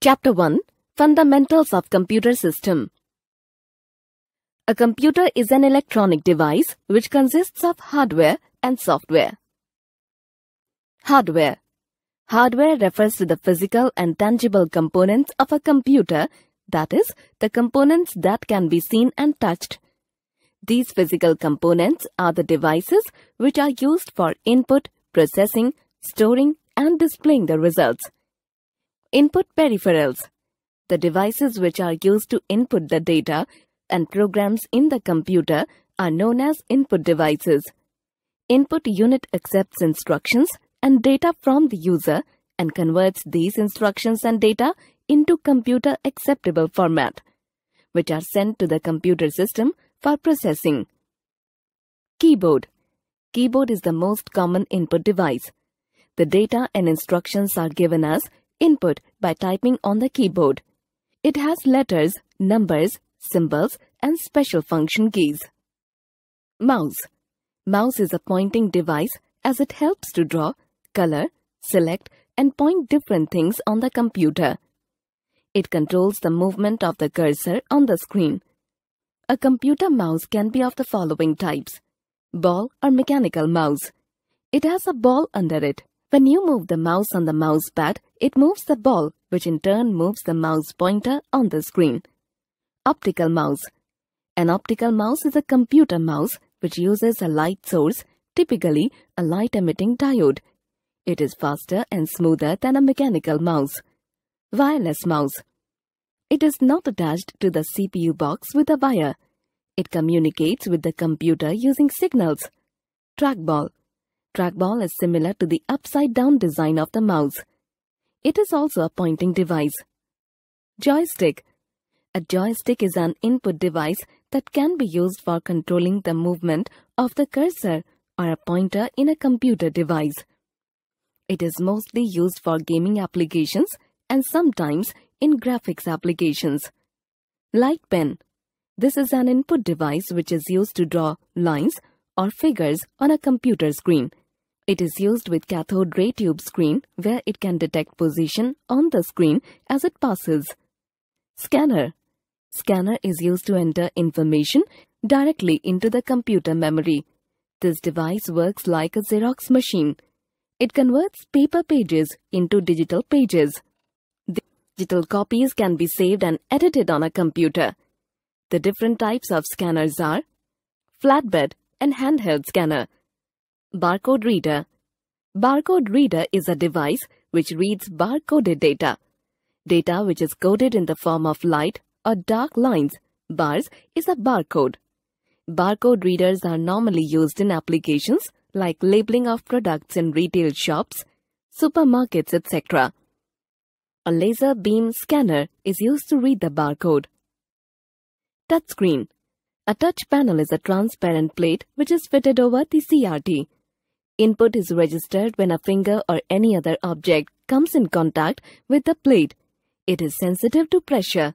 Chapter 1 Fundamentals of Computer System. A computer is an electronic device which consists of hardware and software. Hardware. Hardware refers to the physical and tangible components of a computer, that is, the components that can be seen and touched. These physical components are the devices which are used for input, processing, storing, and displaying the results. Input peripherals. The devices which are used to input the data and programs in the computer are known as input devices. Input unit accepts instructions and data from the user and converts these instructions and data into computer acceptable format, which are sent to the computer system for processing. Keyboard. Keyboard is the most common input device. The data and instructions are given as input by typing on the keyboard. It has letters, numbers, symbols, and special function keys. Mouse. Mouse is a pointing device as it helps to draw, color, select, and point different things on the computer. It controls the movement of the cursor on the screen. A computer mouse can be of the following types: ball or mechanical mouse. It has a ball under it. When you move the mouse on the mouse pad, it moves the ball, which in turn moves the mouse pointer on the screen. Optical mouse. An optical mouse is a computer mouse which uses a light source, typically a light-emitting diode. It is faster and smoother than a mechanical mouse. Wireless mouse. It is not attached to the CPU box with a wire. It communicates with the computer using signals. Trackball. Trackball is similar to the upside-down design of the mouse. It is also a pointing device. Joystick. A joystick is an input device that can be used for controlling the movement of the cursor or a pointer in a computer device. It is mostly used for gaming applications and sometimes in graphics applications. Light pen. This is an input device which is used to draw lines or figures on a computer screen. It is used with cathode ray tube screen where it can detect position on the screen as it passes. Scanner. Scanner is used to enter information directly into the computer memory. This device works like a Xerox machine. It converts paper pages into digital pages. The digital copies can be saved and edited on a computer. The different types of scanners are flatbed and handheld scanner. Barcode reader. Barcode reader is a device which reads barcoded data. Data which is coded in the form of light or dark lines, bars, is a barcode. Barcode readers are normally used in applications like labeling of products in retail shops, supermarkets, etc. A laser beam scanner is used to read the barcode. Touchscreen. A touch panel is a transparent plate which is fitted over the CRT. Input is registered when a finger or any other object comes in contact with the plate. It is sensitive to pressure.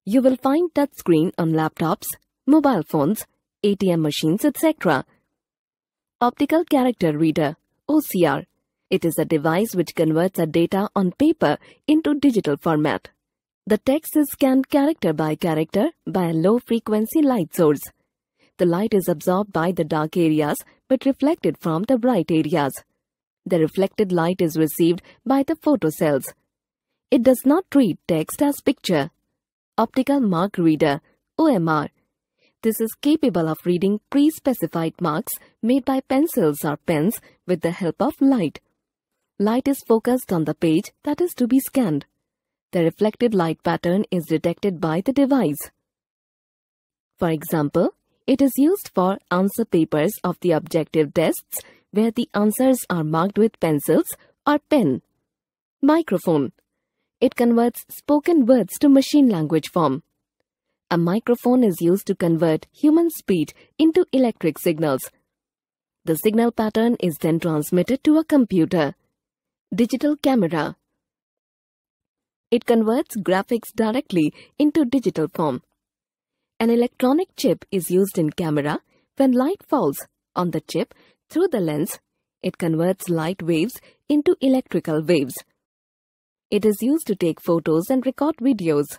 You will find touchscreen on laptops, mobile phones, ATM machines, etc. Optical character reader, OCR. It is a device which converts a data on paper into digital format. The text is scanned character by character by a low-frequency light source. The light is absorbed by the dark areas but reflected from the bright areas. The reflected light is received by the photocells. It does not read text as picture. Optical mark reader, OMR. This is capable of reading pre-specified marks made by pencils or pens with the help of light. Light is focused on the page that is to be scanned. The reflected light pattern is detected by the device. For example, it is used for answer papers of the objective tests where the answers are marked with pencils or pen. Microphone. It converts spoken words to machine language form. A microphone is used to convert human speech into electric signals. The signal pattern is then transmitted to a computer. Digital camera. It converts graphics directly into digital form. An electronic chip is used in camera. When light falls on the chip through the lens, it converts light waves into electrical waves. It is used to take photos and record videos.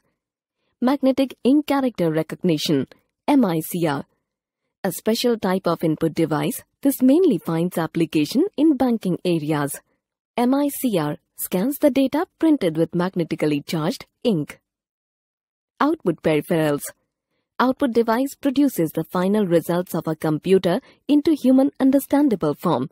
Magnetic Ink Character Recognition, MICR. A special type of input device, this mainly finds application in banking areas. MICR scans the data printed with magnetically charged ink. Output peripherals. Output device produces the final results of a computer into human understandable form.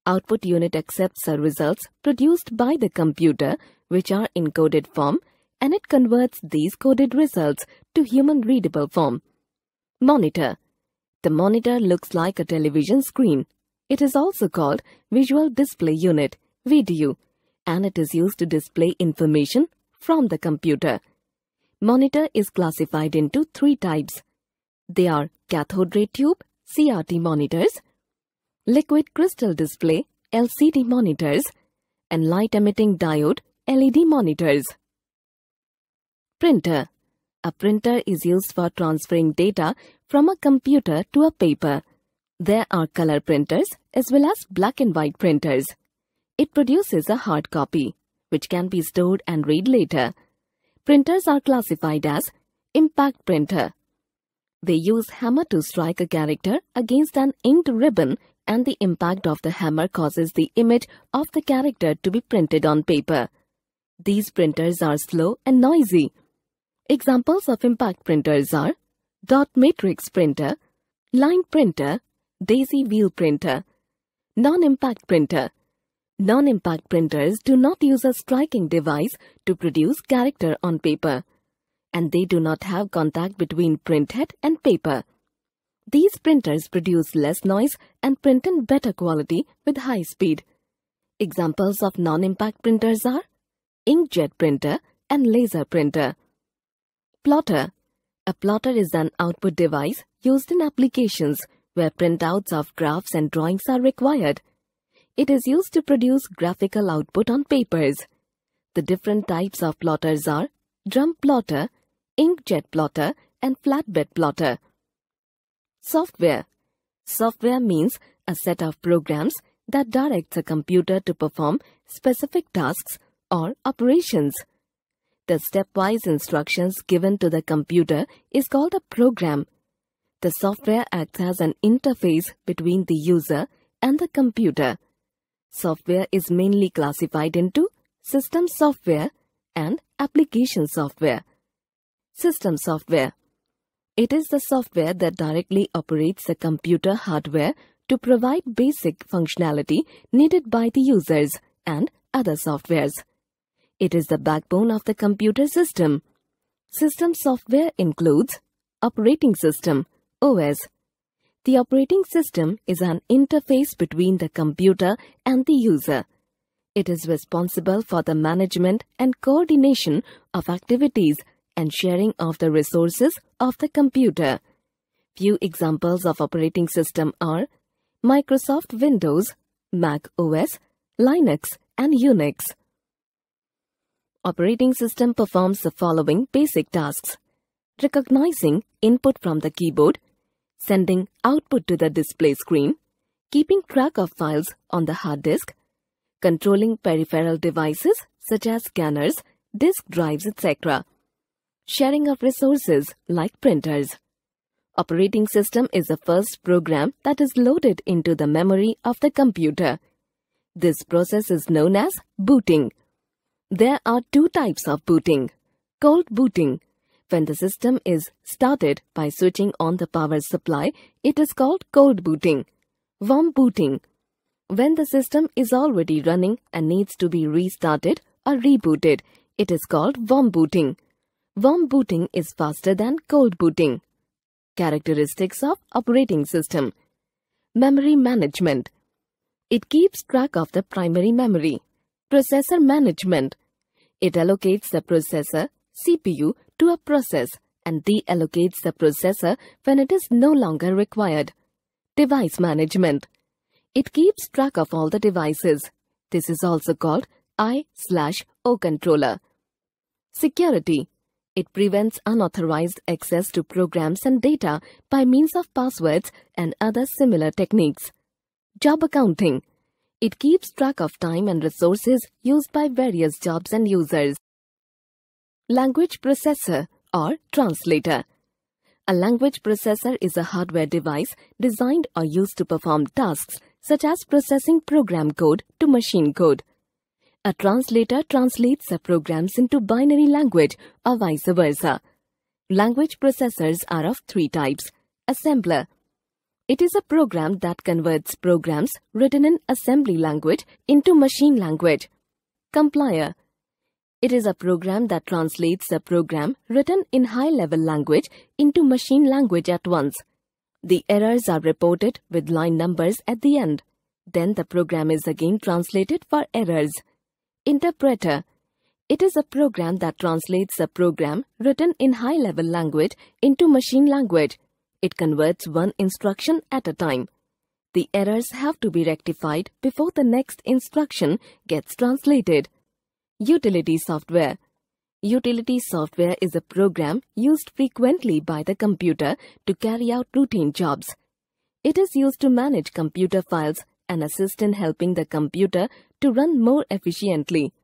Output unit accepts the results produced by the computer, which are in coded form, and it converts these coded results to human readable form. Monitor. The monitor looks like a television screen. It is also called Visual Display Unit, VDU, and it is used to display information from the computer. Monitor is classified into three types. They are cathode ray tube, CRT monitors, liquid crystal display, LCD monitors, and light-emitting diode, LED monitors. Printer. A printer is used for transferring data from a computer to a paper. There are color printers as well as black and white printers. It produces a hard copy, which can be stored and read later. Printers are classified as impact printer. They use hammer to strike a character against an inked ribbon, and the impact of the hammer causes the image of the character to be printed on paper. These printers are slow and noisy. Examples of impact printers are dot matrix printer, line printer, daisy wheel printer. Non-impact printer. Non-impact printers do not use a striking device to produce character on paper, and they do not have contact between printhead and paper. These printers produce less noise and print in better quality with high speed. Examples of non-impact printers are inkjet printer and laser printer. Plotter. A plotter is an output device used in applications where printouts of graphs and drawings are required. It is used to produce graphical output on papers. The different types of plotters are drum plotter, inkjet plotter, and flatbed plotter. Software. Software means a set of programs that directs a computer to perform specific tasks or operations. The stepwise instructions given to the computer is called a program. The software acts as an interface between the user and the computer. Software is mainly classified into system software and application software. System software. It is the software that directly operates the computer hardware to provide basic functionality needed by the users and other softwares. It is the backbone of the computer system. System software includes operating system, OS. The operating system is an interface between the computer and the user. It is responsible for the management and coordination of activities and sharing of the resources of the computer. Few examples of operating system are Microsoft Windows, Mac OS, Linux, and Unix. Operating system performs the following basic tasks: recognizing input from the keyboard, sending output to the display screen, keeping track of files on the hard disk, controlling peripheral devices such as scanners, disk drives, etc., sharing of resources like printers. Operating system is the first program that is loaded into the memory of the computer. This process is known as booting. There are two types of booting. Cold booting. When the system is started by switching on the power supply, it is called cold booting. Warm booting. When the system is already running and needs to be restarted or rebooted, it is called warm booting. Warm booting is faster than cold booting. Characteristics of operating system. Memory management. It keeps track of the primary memory. Processor management. It allocates the processor, CPU, to a process and deallocates the processor when it is no longer required. Device management. It keeps track of all the devices. This is also called I/O controller. Security. It prevents unauthorized access to programs and data by means of passwords and other similar techniques. Job accounting. It keeps track of time and resources used by various jobs and users. Language processor or translator. A language processor is a hardware device designed or used to perform tasks such as processing program code to machine code. A translator translates the programs into binary language or vice versa. Language processors are of three types. Assembler. It is a program that converts programs written in assembly language into machine language. Compiler. It is a program that translates a program written in high-level language into machine language at once. The errors are reported with line numbers at the end. Then the program is again translated for errors. Interpreter. It is a program that translates a program written in high-level language into machine language. It converts one instruction at a time. The errors have to be rectified before the next instruction gets translated. Utility software. Utility software is a program used frequently by the computer to carry out routine jobs. It is used to manage computer files and assist in helping the computer to run more efficiently.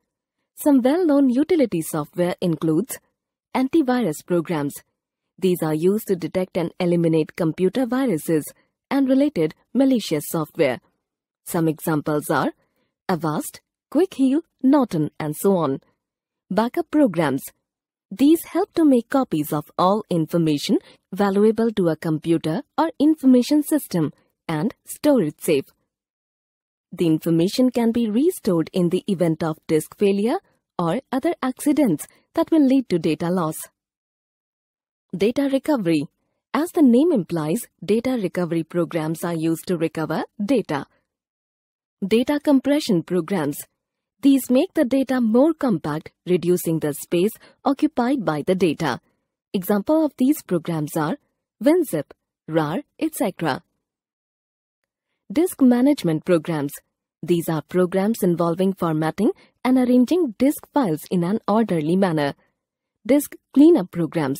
Some well-known utility software includes antivirus programs. These are used to detect and eliminate computer viruses and related malicious software. Some examples are Avast, Quick Heal, Norton, and so on. Backup programs. These help to make copies of all information valuable to a computer or information system and store it safe. The information can be restored in the event of disk failure or other accidents that will lead to data loss. Data recovery. As the name implies, data recovery programs are used to recover data. Data compression programs. These make the data more compact, reducing the space occupied by the data. Examples of these programs are WinZip, RAR, etc. Disk management programs. These are programs involving formatting and arranging disk files in an orderly manner. Disk cleanup programs.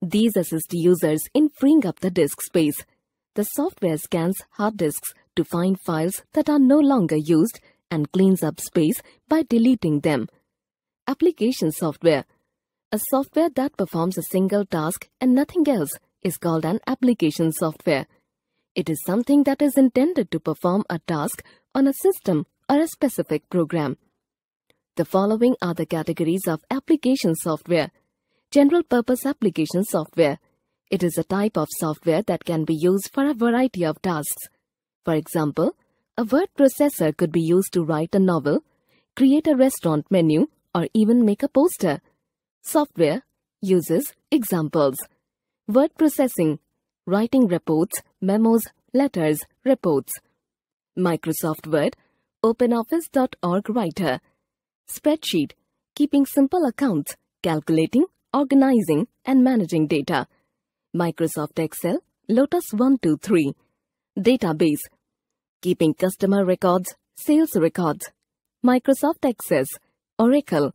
These assist users in freeing up the disk space. The software scans hard disks to find files that are no longer used and cleans up space by deleting them. Application software. A software that performs a single task and nothing else is called an application software. It is something that is intended to perform a task on a system or a specific program. The following are the categories of application software. General purpose application software. It is a type of software that can be used for a variety of tasks. For example, a word processor could be used to write a novel, create a restaurant menu, or even make a poster. Software uses examples. Word processing, writing reports, memos, letters, reports. Microsoft Word, OpenOffice.org Writer. Spreadsheet, keeping simple accounts, calculating, organizing, and managing data. Microsoft Excel, Lotus 123. Database, keeping customer records, sales records. Microsoft Access, Oracle.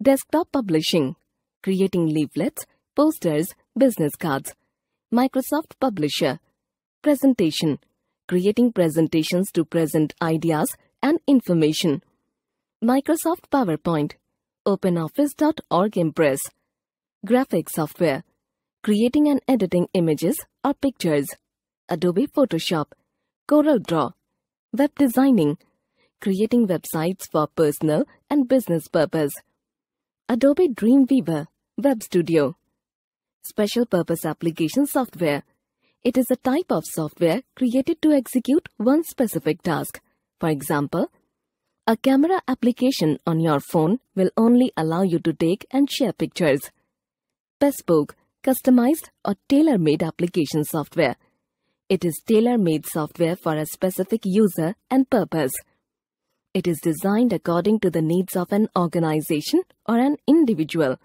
Desktop publishing, creating leaflets, posters, business cards. Microsoft Publisher. Presentation, creating presentations to present ideas and information. Microsoft PowerPoint, OpenOffice.org Impress. Graphic software, creating and editing images or pictures. Adobe Photoshop, CorelDRAW. Web designing, creating websites for personal and business purpose. Adobe Dreamweaver, Web Studio. Special purpose application software. It is a type of software created to execute one specific task. For example, a camera application on your phone will only allow you to take and share pictures. Bespoke, customized or tailor-made application software. It is tailor-made software for a specific user and purpose. It is designed according to the needs of an organization or an individual.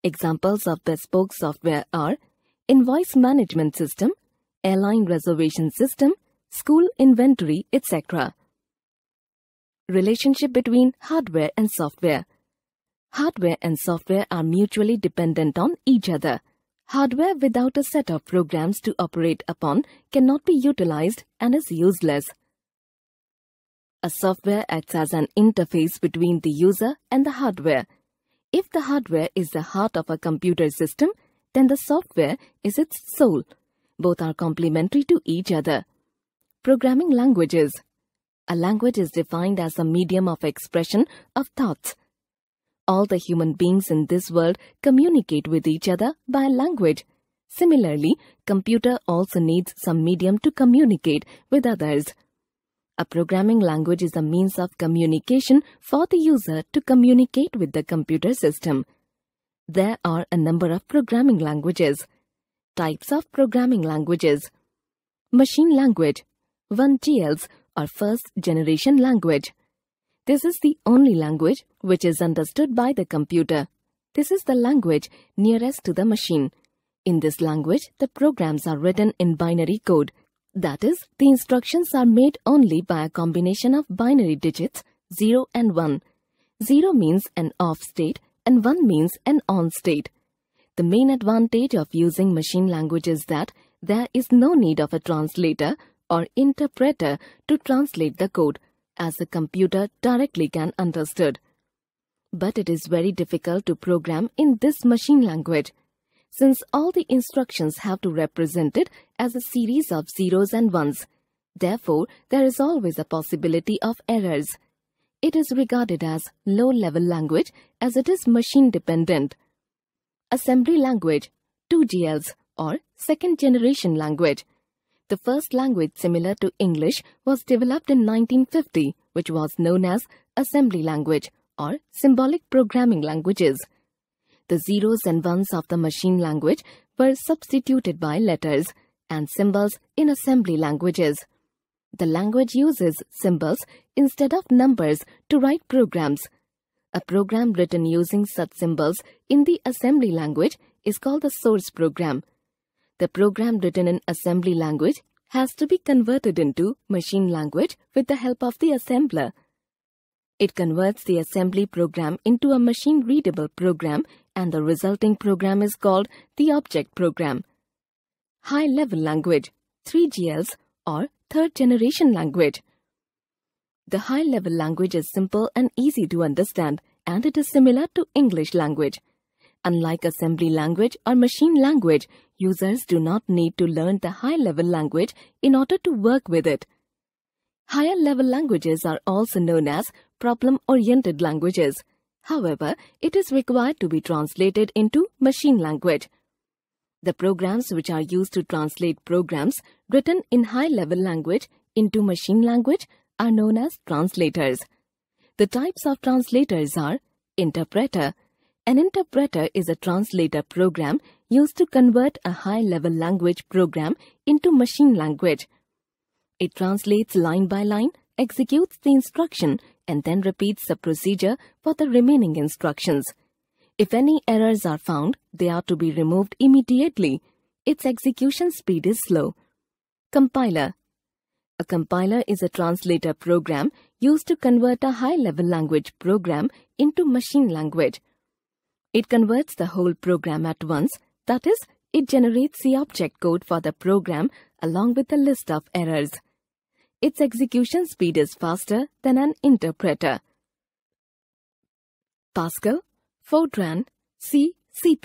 Examples of bespoke software are invoice management system, airline reservation system, school inventory, etc. Relationship between hardware and software. Hardware and software are mutually dependent on each other. Hardware without a set of programs to operate upon cannot be utilized and is useless. A software acts as an interface between the user and the hardware. If the hardware is the heart of a computer system, then the software is its soul. Both are complementary to each other. Programming languages. A language is defined as a medium of expression of thoughts. All the human beings in this world communicate with each other by language. Similarly, computer also needs some medium to communicate with others. A programming language is a means of communication for the user to communicate with the computer system. There are a number of programming languages. Types of programming languages. Machine language, 1GLs or first generation language. This is the only language which is understood by the computer. This is the language nearest to the machine. In this language, the programs are written in binary code. That is, the instructions are made only by a combination of binary digits 0 and 1. 0 means an off state and 1 means an on state. The main advantage of using machine language is that there is no need of a translator or interpreter to translate the code, as the computer directly can understand. But it is very difficult to program in this machine language, since all the instructions have to represent it as a series of zeros and ones. Therefore, there is always a possibility of errors. It is regarded as low-level language as it is machine-dependent. Assembly language, 2GLs or second-generation language. The first language similar to English was developed in 1950, which was known as assembly language or symbolic programming languages. The zeros and ones of the machine language were substituted by letters and symbols in assembly languages. The language uses symbols instead of numbers to write programs. A program written using such symbols in the assembly language is called the source program. The program written in assembly language has to be converted into machine language with the help of the assembler. It converts the assembly program into a machine-readable program, and the resulting program is called the object program. High-level language, 3GLs or third-generation language. The high-level language is simple and easy to understand, and it is similar to English language. Unlike assembly language or machine language, users do not need to learn the high-level language in order to work with it. Higher-level languages are also known as problem-oriented languages. However, it is required to be translated into machine language. The programs which are used to translate programs written in high-level language into machine language are known as translators. The types of translators are interpreter. An interpreter is a translator program used to convert a high-level language program into machine language. It translates line by line, executes the instruction, and then repeats the procedure for the remaining instructions. If any errors are found, they are to be removed immediately. Its execution speed is slow. Compiler. A compiler is a translator program used to convert a high-level language program into machine language. It converts the whole program at once, that is, it generates the object code for the program along with a list of errors. Its execution speed is faster than an interpreter. Pascal, Fortran, C, C++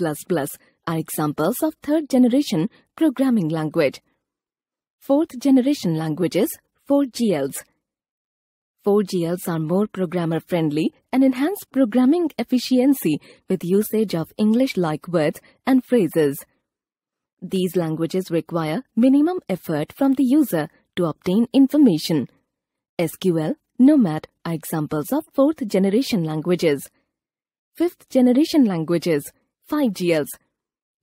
are examples of third-generation programming language. Fourth-generation languages, 4GLs. 4GLs are more programmer-friendly and enhance programming efficiency with usage of English-like words and phrases. These languages require minimum effort from the user to obtain information. SQL, Nomad are examples of fourth-generation languages. Fifth-generation languages, 5GLs.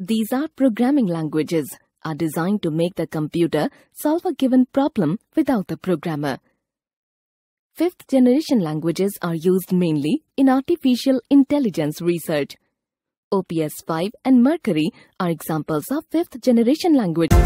These are programming languages, are designed to make the computer solve a given problem without the programmer. Fifth-generation languages are used mainly in artificial intelligence research. OPS5 and Mercury are examples of fifth-generation languages.